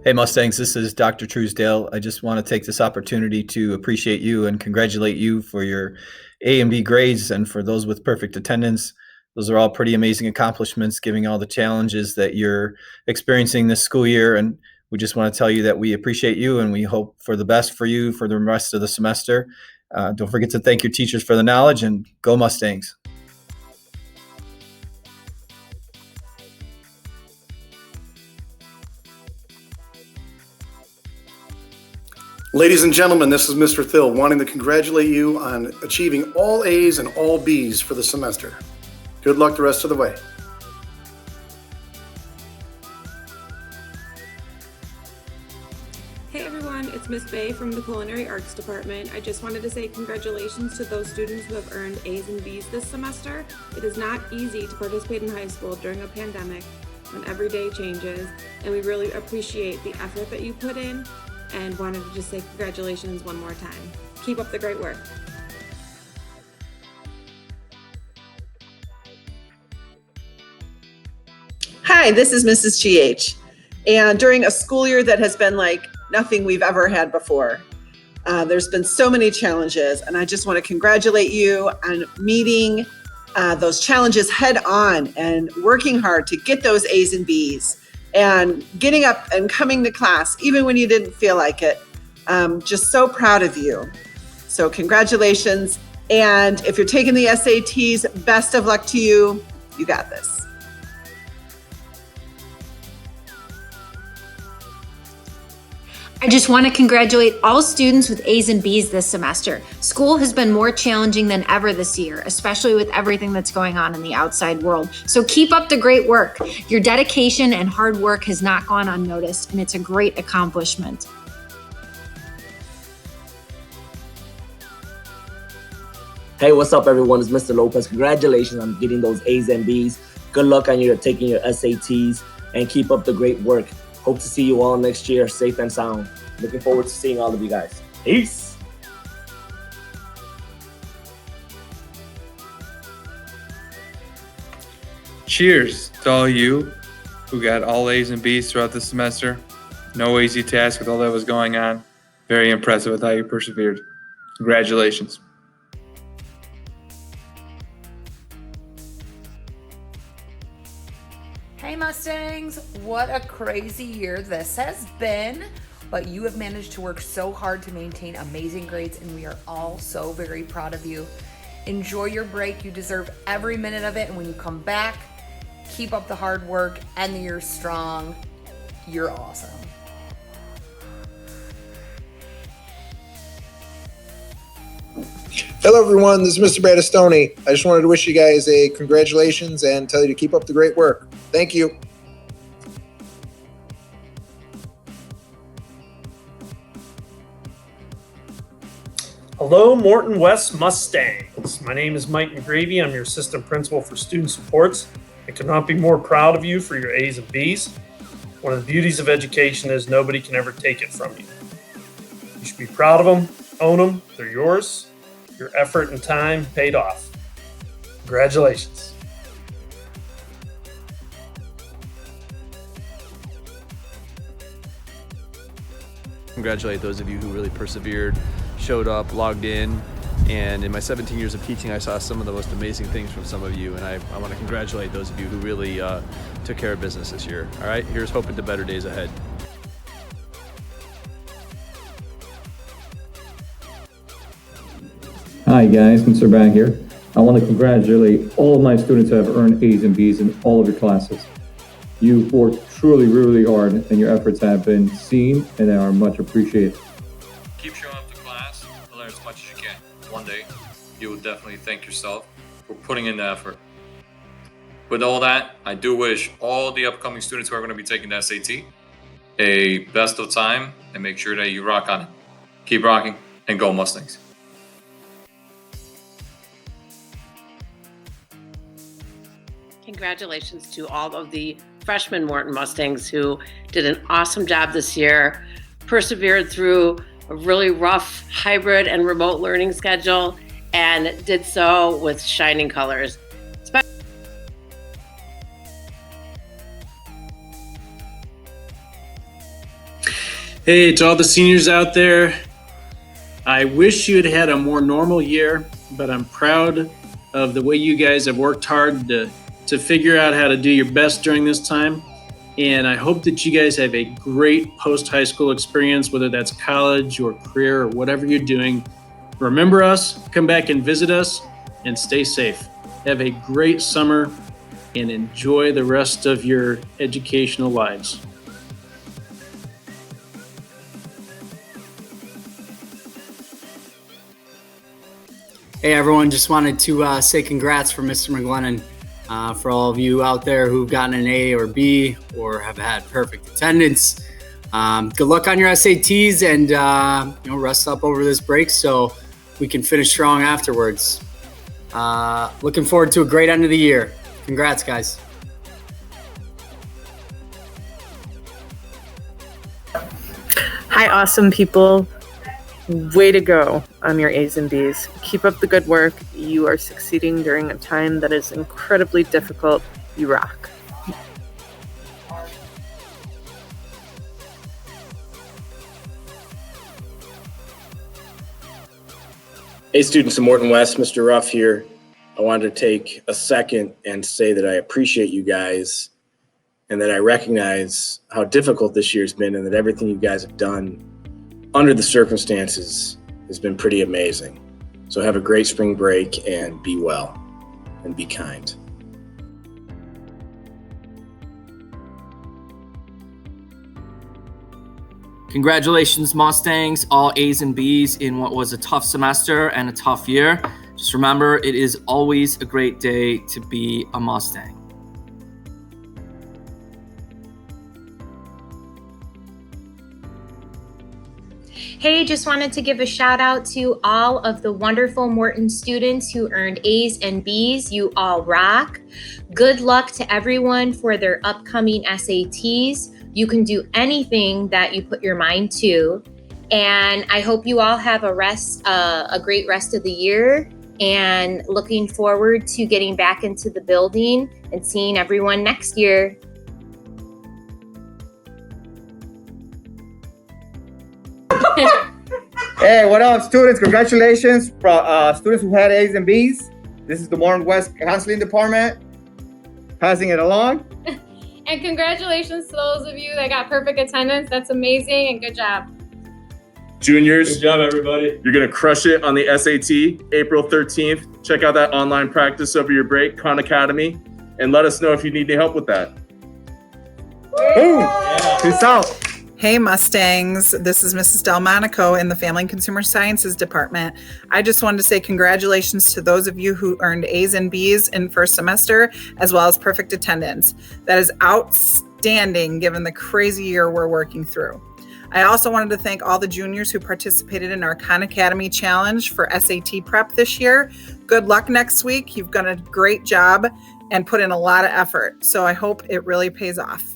Hey Mustangs, this is Dr. Truesdale. I just want to take this opportunity to appreciate you and congratulate you for your A and B grades and for those with perfect attendance. Those are all pretty amazing accomplishments, given all the challenges that you're experiencing this school year. And we just want to tell you that we appreciate you and we hope for the best for you for the rest of the semester. Don't forget to thank your teachers for the knowledge and go Mustangs. Ladies and gentlemen, this is Mr. Thill wanting to congratulate you on achieving all A's and all B's for the semester. Good luck the rest of the way. Hey everyone, it's Miss Bay from the Culinary Arts Department. I just wanted to say congratulations to those students who have earned A's and B's this semester. It is not easy to participate in high school during a pandemic when every day changes, and we really appreciate the effort that you put in and wanted to just say congratulations one more time. Keep up the great work. Hi, this is Mrs. GH. And during a school year that has been like nothing we've ever had before, there's been so many challenges, and I just want to congratulate you on meeting those challenges head on and working hard to get those A's and B's and getting up and coming to class even when you didn't feel like it. Just so proud of you. So congratulations. And if you're taking the SATs, best of luck to you. You got this. I just want to congratulate all students with A's and B's this semester. School has been more challenging than ever this year, especially with everything that's going on in the outside world. So keep up the great work. Your dedication and hard work has not gone unnoticed, and it's a great accomplishment. Hey, what's up, everyone? It's Mr. Lopez. Congratulations on getting those A's and B's. Good luck on your taking your SATs, and keep up the great work. Hope to see you all next year, safe and sound. Looking forward to seeing all of you guys. Peace. Cheers to all you who got all A's and B's throughout the semester. No easy task with all that was going on. Very impressive with how you persevered. Congratulations. Hey Mustangs, what a crazy year this has been, but you have managed to work so hard to maintain amazing grades, and we are all so very proud of you. Enjoy your break. You deserve every minute of it, and when you come back, keep up the hard work, end the year strong. You're awesome. Hello, everyone. This is Mr. Battistoni. I just wanted to wish you guys a congratulations and tell you to keep up the great work. Thank you. Hello, Morton West Mustangs. My name is Mike McGravy. I'm your assistant principal for student supports. I could not be more proud of you for your A's and B's. One of the beauties of education is nobody can ever take it from you. You should be proud of them, own them, they're yours. Your effort and time paid off. Congratulations. Congratulate those of you who really persevered, showed up, logged in, and in my 17 years of teaching, I saw some of the most amazing things from some of you, and I want to congratulate those of you who really took care of business this year. All right, here's hoping to better days ahead. Hi guys, Mr. Bang here. I want to congratulate all of my students who have earned A's and B's in all of your classes. You've worked truly, really hard, and your efforts have been seen and are much appreciated. Keep showing up to class and learn as much as you can. One day, you will definitely thank yourself for putting in the effort. With all that, I do wish all the upcoming students who are going to be taking the SAT a best of time, and make sure that you rock on it. Keep rocking, and go Mustangs. Congratulations to all of the freshman Morton Mustangs who did an awesome job this year, persevered through a really rough hybrid and remote learning schedule, and did so with shining colors. Hey, to all the seniors out there, I wish you had had a more normal year, but I'm proud of the way you guys have worked hard to figure out how to do your best during this time. And I hope that you guys have a great post-high school experience, whether that's college or career or whatever you're doing. Remember us, come back and visit us, and stay safe. Have a great summer and enjoy the rest of your educational lives. Hey everyone, just wanted to say congrats for Mr. McGlennon. For all of you out there who've gotten an A or B or have had perfect attendance. Good luck on your SATs and rest up over this break so we can finish strong afterwards. Looking forward to a great end of the year. Congrats, guys. Hi, awesome people. Way to go on your A's and B's. Keep up the good work. You are succeeding during a time that is incredibly difficult. You rock. Hey students of Morton West, Mr. Ruff here. I wanted to take a second and say that I appreciate you guys and that I recognize how difficult this year's been and that everything you guys have done under the circumstances has been pretty amazing. So have a great spring break and be well and be kind. Congratulations, Mustangs, all A's and B's in what was a tough semester and a tough year. Just remember, it is always a great day to be a Mustang. Hey, just wanted to give a shout out to all of the wonderful Morton students who earned A's and B's. You all rock. Good luck to everyone for their upcoming SATs. You can do anything that you put your mind to. And I hope you all have a great rest of the year, and looking forward to getting back into the building and seeing everyone next year. Hey, what up, students? Congratulations for students who had A's and B's. This is the Morton West Counseling Department passing it along. And congratulations to those of you that got perfect attendance. That's amazing and good job. Juniors, Good job, everybody. you're going to crush it on the SAT, April 13th. Check out that online practice over your break, Khan Academy, and let us know if you need any help with that. Peace out. Hey Mustangs, this is Mrs. Delmonico in the Family and Consumer Sciences Department. I just wanted to say congratulations to those of you who earned A's and B's in first semester, as well as perfect attendance. That is outstanding given the crazy year we're working through. I also wanted to thank all the juniors who participated in our Khan Academy Challenge for SAT prep this year. Good luck next week. You've done a great job and put in a lot of effort, so I hope it really pays off.